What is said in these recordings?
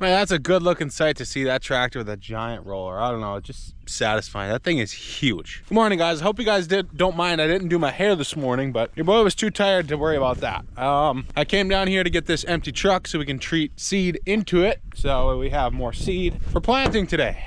Man, that's a good looking sight to see that tractor with a giant roller. I don't know, it's just satisfying. That thing is huge. Good morning, guys. Hope you guys don't mind I didn't do my hair this morning, but your boy was too tired to worry about that. I came down here to get this empty truck so we can treat seed into it, so we have more seed for planting today.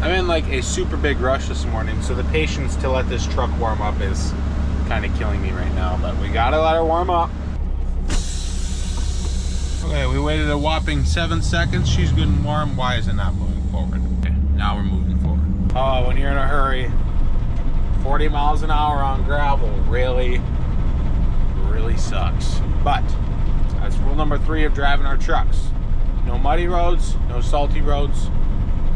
I'm in like a super big rush this morning, so the patience to let this truck warm up is kind of killing me right now, but we gotta let her warm up. Okay, we waited a whopping 7 seconds. She's good and warm. Why is it not moving forward? Okay, now we're moving forward. Oh, when you're in a hurry, 40 miles an hour on gravel really sucks. But that's rule number 3 of driving our trucks. No muddy roads, no salty roads,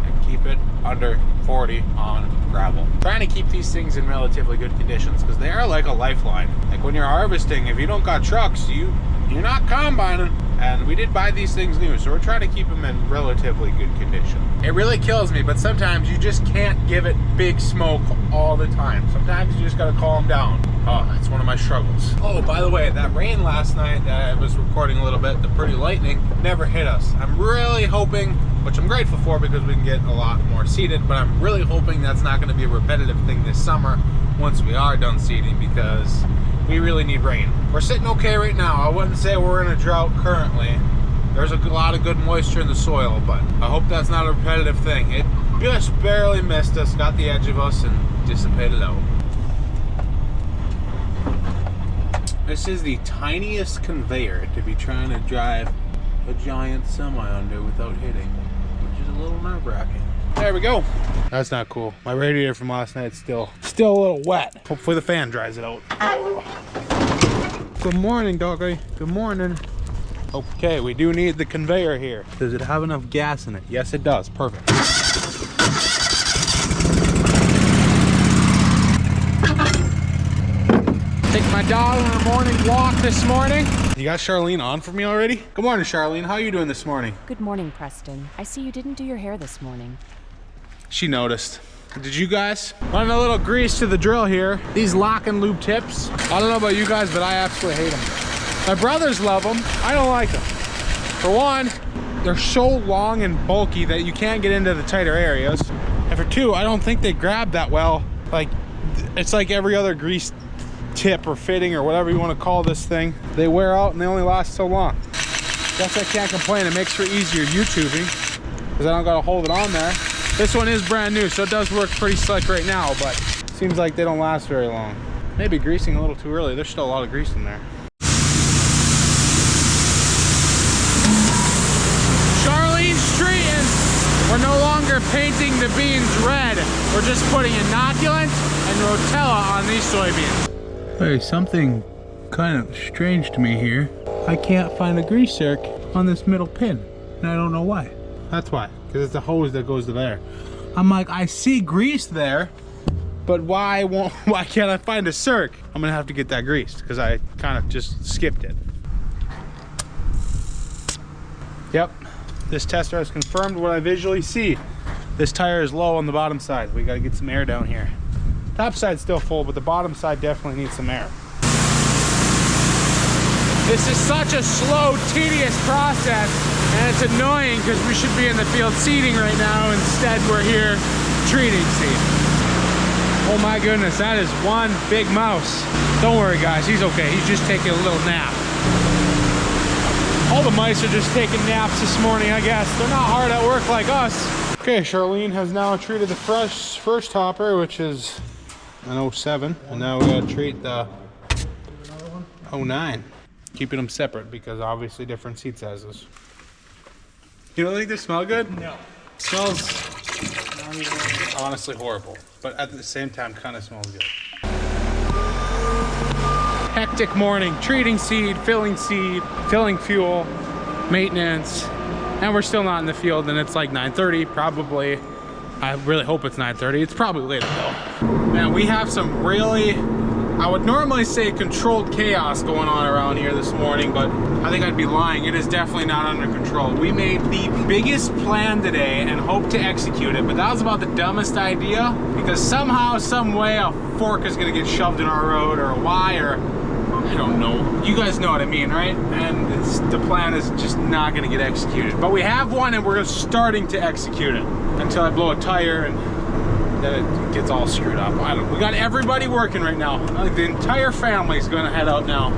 and keep it under 40 on gravel. Trying to keep these things in relatively good conditions because they are like a lifeline. Like when you're harvesting, if you don't got trucks, you're not combining. And we did buy these things new, so we're trying to keep them in relatively good condition. It really kills me, but sometimes you just can't give it big smoke all the time. Sometimes you just gotta calm down. Oh, it's one of my struggles. Oh, by the way, that rain last night that I was recording a little bit, the pretty lightning, never hit us. I'm really hoping, which I'm grateful for because we can get a lot more seeded, but I'm really hoping that's not gonna be a repetitive thing this summer once we are done seeding, because we really need rain. We're sitting okay right now. I wouldn't say we're in a drought currently. There's a lot of good moisture in the soil, but I hope that's not a repetitive thing. It just barely missed us, got the edge of us, and dissipated out. This is the tiniest conveyor to be trying to drive a giant semi under without hitting, which is a little nerve-wracking. There we go. That's not cool. My radiator from last night's still a little wet. Hopefully the fan dries it out. Good morning, doggy. Good morning. Okay, we do need the conveyor here. Does it have enough gas in it? Yes, it does. Perfect. Take my dog on a morning walk this morning. You got Charlene on for me already? Good morning, Charlene. How are you doing this morning? Good morning, Preston. I see you didn't do your hair this morning. She noticed. Did you guys? Running a little grease to the drill here. These lock and lube tips. I don't know about you guys, but I absolutely hate them. My brothers love them. I don't like them. For one, they're so long and bulky that you can't get into the tighter areas. And for two, I don't think they grab that well. Like, it's like every other grease tip or fitting or whatever you want to call this thing. They wear out and they only last so long. Guess I can't complain. It makes for easier YouTubing because I don't got to hold it on there. This one is brand new, so it does work pretty slick right now, but seems like they don't last very long. Maybe greasing a little too early. There's still a lot of grease in there. Charlene's treating. We're no longer painting the beans red. We're just putting inoculant and Rotella on these soybeans. Hey, something kind of strange to me here. I can't find a grease zerk on this middle pin, and I don't know why. That's why, because it's a hose that goes to there. I'm like, I see grease there, but why can't I find a zerk? I'm gonna have to get that greased because I kind of just skipped it. Yep, this tester has confirmed what I visually see. This tire is low on the bottom side. We gotta get some air down here. Top side's still full, but the bottom side definitely needs some air. This is such a slow, tedious process, and it's annoying because we should be in the field seeding right now. Instead, we're here treating seed. Oh my goodness, that is one big mouse. Don't worry, guys, he's okay. He's just taking a little nap. All the mice are just taking naps this morning, I guess. They're not hard at work like us. Okay, Charlene has now treated the first hopper, which is an 07, and now we gotta treat the 09. Keeping them separate because obviously different seed sizes. You don't think they smell good? No. It smells honestly horrible, but at the same time kind of smells good. Hectic morning, treating seed, filling fuel, maintenance, and we're still not in the field, and it's like 9:30 probably. I really hope it's 9:30. It's probably later though. Man, we have some really, I would normally say controlled chaos going on around here this morning, but I think I'd be lying. It is definitely not under control. We made the biggest plan today and hoped to execute it, but that was about the dumbest idea because somehow, some way, a fork is gonna get shoved in our road or a wire. I don't know. You guys know what I mean, right? And the plan is just not gonna get executed. But we have one and we're starting to execute it until I blow a tire and then it gets all screwed up. I don't know. We got everybody working right now. Like the entire family's gonna head out now.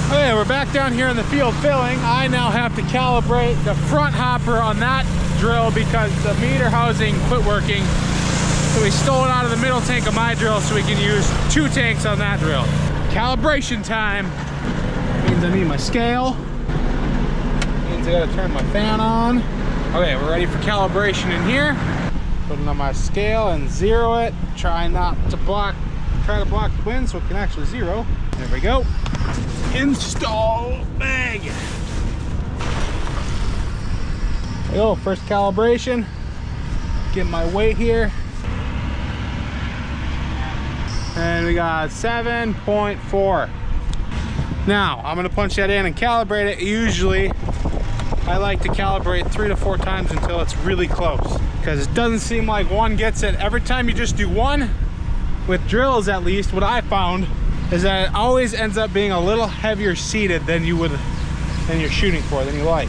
Okay, we're back down here in the field filling. I now have to calibrate the front hopper on that drill because the meter housing quit working. So we stole it out of the middle tank of my drill so we can use 2 tanks on that drill. Calibration time. Means I need my scale. Means I gotta turn my fan on. Okay, we're ready for calibration in here. Put it on my scale and zero it. Try to block the wind so it can actually zero. There we go. Install bag. There we go, first calibration. Get my weight here. And we got 7.4. Now, I'm gonna punch that in and calibrate it. Usually, I like to calibrate 3 to 4 times until it's really close. Because it doesn't seem like one gets it. Every time you just do one, with drills at least, what I found is that it always ends up being a little heavier seated than you're shooting for, than you like.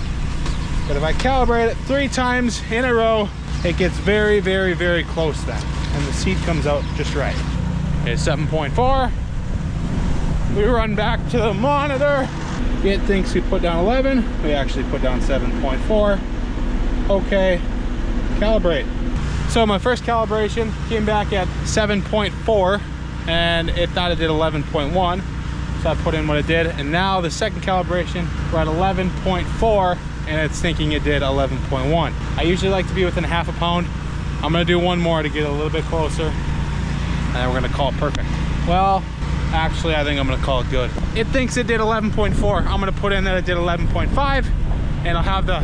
But if I calibrate it 3 times in a row, it gets very, very, very close then. And the seat comes out just right. Okay, 7.4. We run back to the monitor. It thinks we put down 11. We actually put down 7.4. Okay, calibrate. So my first calibration came back at 7.4 and it thought it did 11.1. So I put in what it did. And now the second calibration, we're at 11.4 and it's thinking it did 11.1. I usually like to be within half a pound. I'm gonna do one more to get a little bit closer. And then we're gonna call it perfect. Well, actually, I think I'm gonna call it good. It thinks it did 11.4. I'm gonna put in that it did 11.5, and I'll have the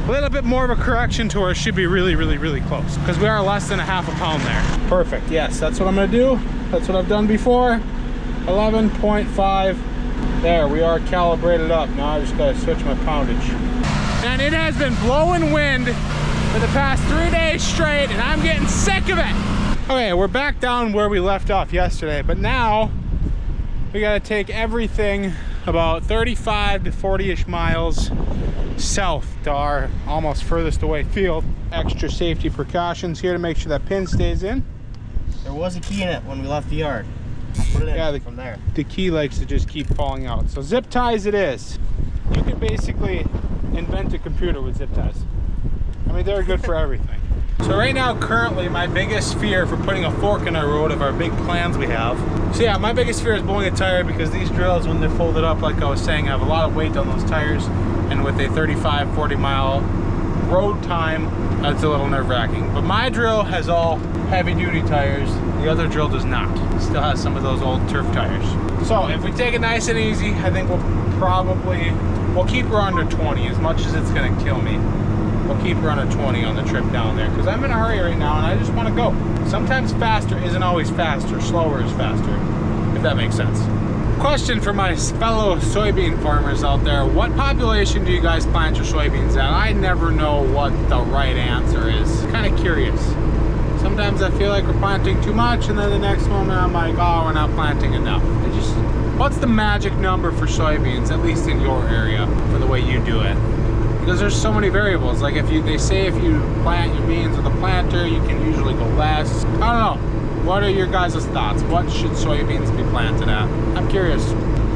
little bit more of a correction to where it should be really, really, really close. Because we are less than a half a pound there. Perfect, yes, that's what I'm gonna do. That's what I've done before. 11.5. There, we are calibrated up. Now I just gotta switch my poundage. And it has been blowing wind for the past 3 days straight, and I'm getting sick of it. Okay, we're back down where we left off yesterday, but now we gotta take everything about 35 to 40-ish miles south to our almost furthest away field. Extra safety precautions here to make sure that pin stays in. There was a key in it when we left the yard. Put it in from there. The key likes to just keep falling out. So zip ties it is. You can basically invent a computer with zip ties. I mean, they're good for everything. So right now, currently, my biggest fear for putting a fork in our road of our big plans we have. So yeah, my biggest fear is blowing a tire because these drills, when they're folded up, like I was saying, have a lot of weight on those tires. And with a 35, 40 mile road time, that's a little nerve-wracking. But my drill has all heavy-duty tires. The other drill does not. It still has some of those old turf tires. So if we take it nice and easy, I think we'll keep her under 20 as much as it's gonna kill me. We'll keep her under 20 on the trip down there because I'm in a hurry right now and I just want to go. Sometimes faster isn't always faster, slower is faster, if that makes sense. Question for my fellow soybean farmers out there: what population do you guys plant your soybeans at? I never know what the right answer is. Kind of curious. Sometimes I feel like we're planting too much, and then the next moment I'm like, oh, we're not planting enough. What's the magic number for soybeans, at least in your area, for the way you do it? Because there's so many variables. Like they say if you plant your beans with a planter, you can usually go less. I don't know. What are your guys' thoughts? What should soybeans be planted at? I'm curious.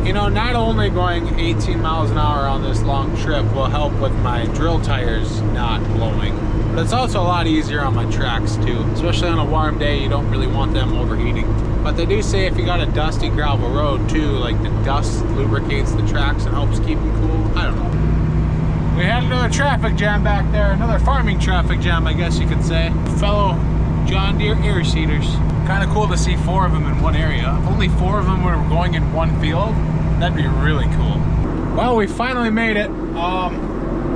You know, not only going 18 miles an hour on this long trip will help with my drill tires not blowing, but it's also a lot easier on my tracks too. Especially on a warm day, you don't really want them overheating. But they do say if you got a dusty gravel road too, like the dust lubricates the tracks and helps keep them cool. I don't know. We had another traffic jam back there, another farming traffic jam, I guess you could say. Fellow John Deere air seeders. Kind of cool to see 4 of them in one area. If only 4 of them were going in one field, that'd be really cool. Well, we finally made it.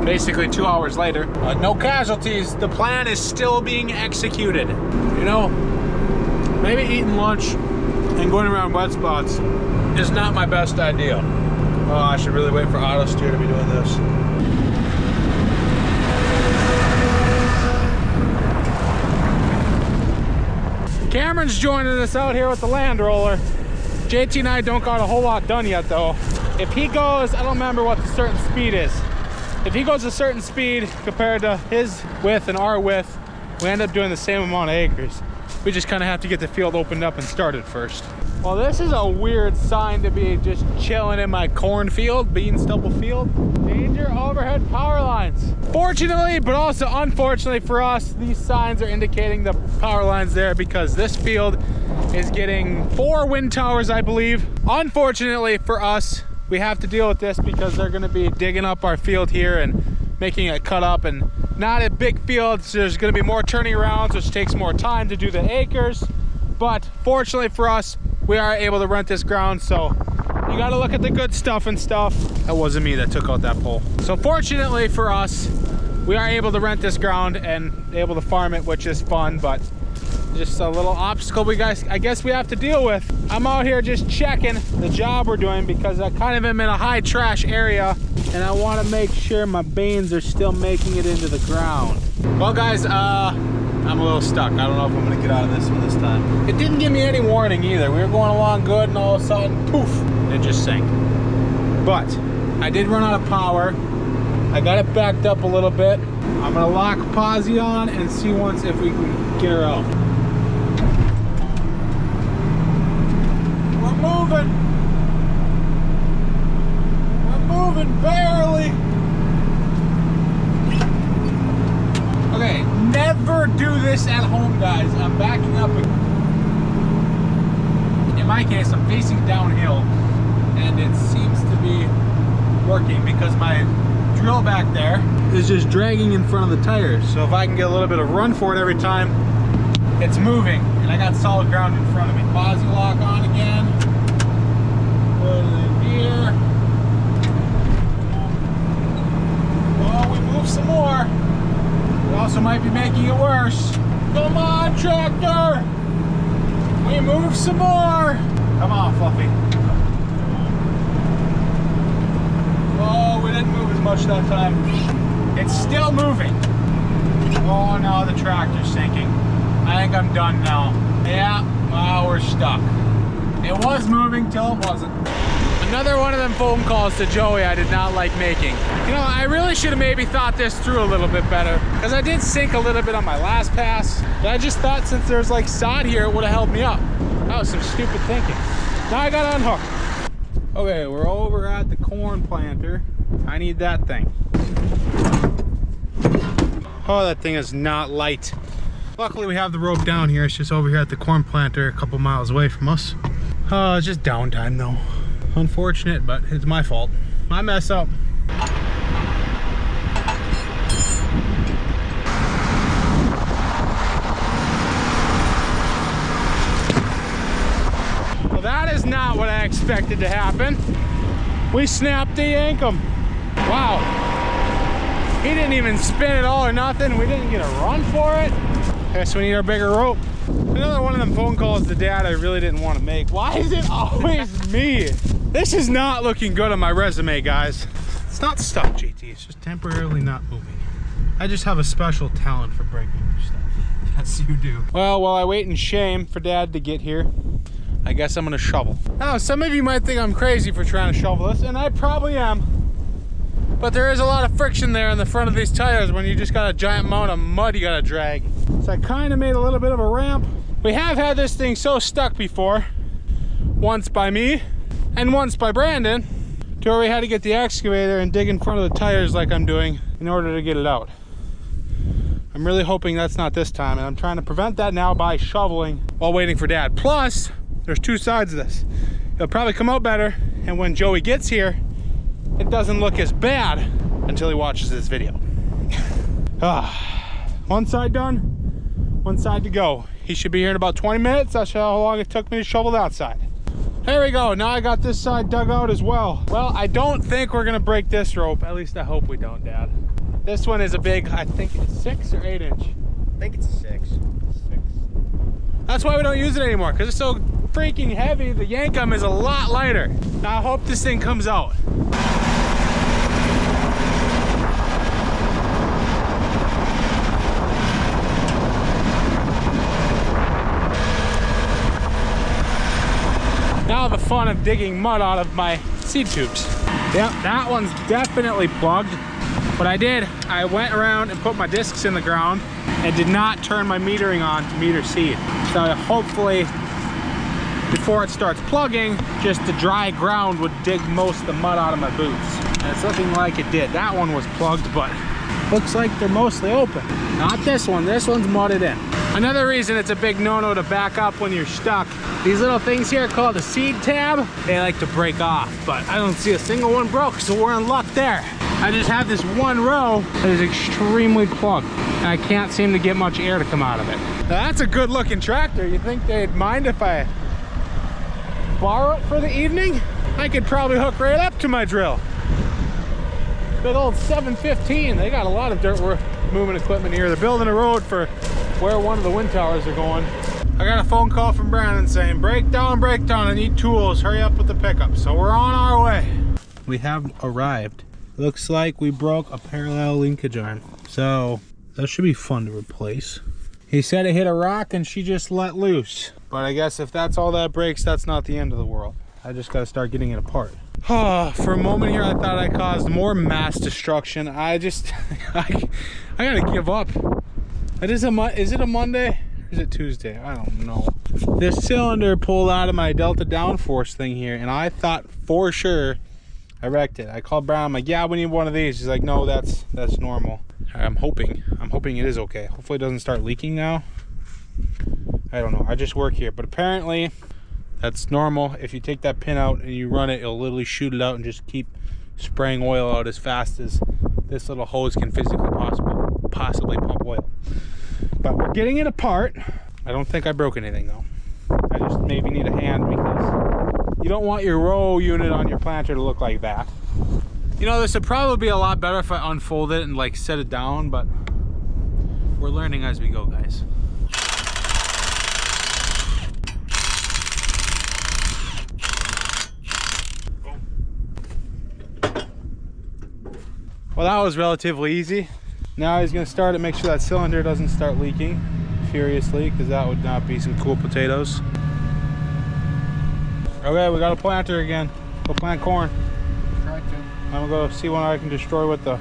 Basically 2 hours later. No casualties. The plan is still being executed. You know, maybe eating lunch and going around wet spots is not my best idea. Oh, I should really wait for auto steer to be doing this. Cameron's joining us out here with the land roller. JT and I don't got a whole lot done yet though. If he goes, I don't remember what the certain speed is. If he goes a certain speed compared to his width and our width, we end up doing the same amount of acres. We just kind of have to get the field opened up and started first. Well, this is a weird sign to be just chilling in my cornfield, bean stubble field. Danger overhead power lines. Fortunately, but also unfortunately for us, these signs are indicating the power lines there because this field is getting 4 wind towers, I believe. Unfortunately for us, we have to deal with this because they're gonna be digging up our field here and making it cut up, and not a big field, so there's gonna be more turning arounds, which takes more time to do the acres. But fortunately for us, we are able to rent this ground, so you gotta look at the good stuff and stuff. That wasn't me that took out that pole. So fortunately for us, we are able to rent this ground and able to farm it, which is fun, but just a little obstacle I guess we have to deal with. I'm out here just checking the job we're doing because I kind of am in a high trash area and I want to make sure my beans are still making it into the ground. Well guys, I'm a little stuck. I don't know if I'm gonna get out of this one this time. It didn't give me any warning either. We were going along good and all of a sudden, poof, it just sank. But I did run out of power. I got it backed up a little bit. I'm gonna lock Posy on and see once if we can get her out. We're moving. We're moving barely. Okay, never do this at home, guys. I'm backing up. In my case, I'm facing downhill, and it seems to be working because my drill back there is just dragging in front of the tires. So if I can get a little bit of run for it every time, it's moving, and I got solid ground in front of me. Posy lock on again. Put it in here. Oh, we move some more. We also might be making it worse. Come on, tractor! We move some more! Come on, Fluffy. Oh, we didn't move as much that time. It's still moving. Oh, no, the tractor's sinking. I think I'm done now. Yeah, well, we're stuck. It was moving till it wasn't. Another one of them phone calls to Joey I did not like making. You know, I really should have maybe thought this through a little bit better because I did sink a little bit on my last pass, but I just thought since there's like sod here, it would have held me up. That was some stupid thinking. Now I got unhooked. Okay, we're over at the corn planter. I need that thing. Oh, that thing is not light. Luckily we have the rope down here. It's just over here at the corn planter a couple miles away from us. Oh, it's just downtime though. Unfortunate, but it's my fault. My mess up. Well, that is not what I expected to happen. We snapped the yankum. Wow. He didn't even spin it all or nothing. We didn't get a run for it. Guess we need our bigger rope. Another one of them phone calls to Dad I really didn't want to make. Why is it always me? This is not looking good on my resume, guys. It's not stuck, JT. It's just temporarily not moving. I just have a special talent for breaking stuff. Yes, you do. Well, while I wait in shame for Dad to get here, I guess I'm gonna shovel. Now, some of you might think I'm crazy for trying to shovel this, and I probably am. But there is a lot of friction there in the front of these tires when you just got a giant amount of mud you gotta drag. So I kind of made a little bit of a ramp. We have had this thing so stuck before, once by me and once by Brandon, to where we had to get the excavator and dig in front of the tires like I'm doing in order to get it out. I'm really hoping that's not this time, and I'm trying to prevent that now by shoveling while waiting for Dad. Plus, there's two sides of this. It'll probably come out better, and when Joey gets here, it doesn't look as bad until he watches this video. One side done, one side to go. He should be here in about 20 minutes. That's how long it took me to shovel that side. There we go. Now I got this side dug out as well. Well, I don't think we're gonna break this rope. At least I hope we don't, Dad. This one is a big, I think it's 6 or 8 inch. I think it's a 6. 6. That's why we don't use it anymore, because it's so freaking heavy. The yankum is a lot lighter. Now I hope this thing comes out. Now the fun of digging mud out of my seed tubes. Yep, that one's definitely plugged. What I went around and put my discs in the ground and did not turn my metering on to meter seed. So hopefully, before it starts plugging, just the dry ground would dig most of the mud out of my boots. And it's looking like it did. That one was plugged, but looks like they're mostly open. Not this one. This one's mudded in. Another reason it's a big no-no to back up when you're stuck. These little things here called a seed tab, they like to break off, but I don't see a single one broke, so we're in luck there. I just have this one row that is extremely plugged, and I can't seem to get much air to come out of it. Now that's a good looking tractor. You think they'd mind if I borrow it for the evening? I could probably hook right up to my drill. Big old 715. They got a lot of dirt moving equipment here. They're building a road for where one of the wind towers are going. I got a phone call from Brandon saying, breakdown, I need tools, hurry up with the pickup. So we're on our way. We have arrived. Looks like we broke a parallel linkage arm. So that should be fun to replace. He said it hit a rock and she just let loose. But I guess if that's all that breaks, that's not the end of the world. I just gotta start getting it apart. For a moment here, I thought I caused more mass destruction. I gotta give up. Is it a Monday? Or is it Tuesday? I don't know. This cylinder pulled out of my delta downforce thing here, and I thought for sure I wrecked it. I called Brown. I'm like, yeah, we need one of these. He's like, no, that's normal. I'm hoping it is okay. Hopefully it doesn't start leaking now. I don't know. I just work here, but apparently that's normal. If you take that pin out and you run it, it'll literally shoot it out and just keep spraying oil out as fast as this little hose can physically possibly pump oil. But we're getting it apart. I don't think I broke anything though. I just maybe need a hand because you don't want your row unit on your planter to look like that. You know, this would probably be a lot better if I unfold it and like set it down, but we're learning as we go, guys. Well, that was relatively easy. Now he's gonna start it, make sure that cylinder doesn't start leaking furiously, because that would not be some cool potatoes. Okay, we got a planter again. Go plant corn. Try to. I'm gonna go see what I can destroy with the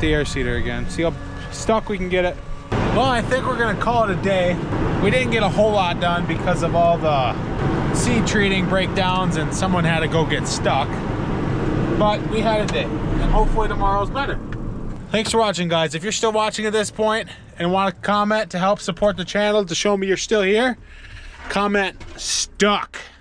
air seeder again. See how stuck we can get it. Well, I think we're gonna call it a day. We didn't get a whole lot done because of all the seed treating breakdowns and someone had to go get stuck. But we had a day, and hopefully tomorrow's better. Thanks for watching, guys. If you're still watching at this point and want to comment to help support the channel to show me you're still here, comment stuck.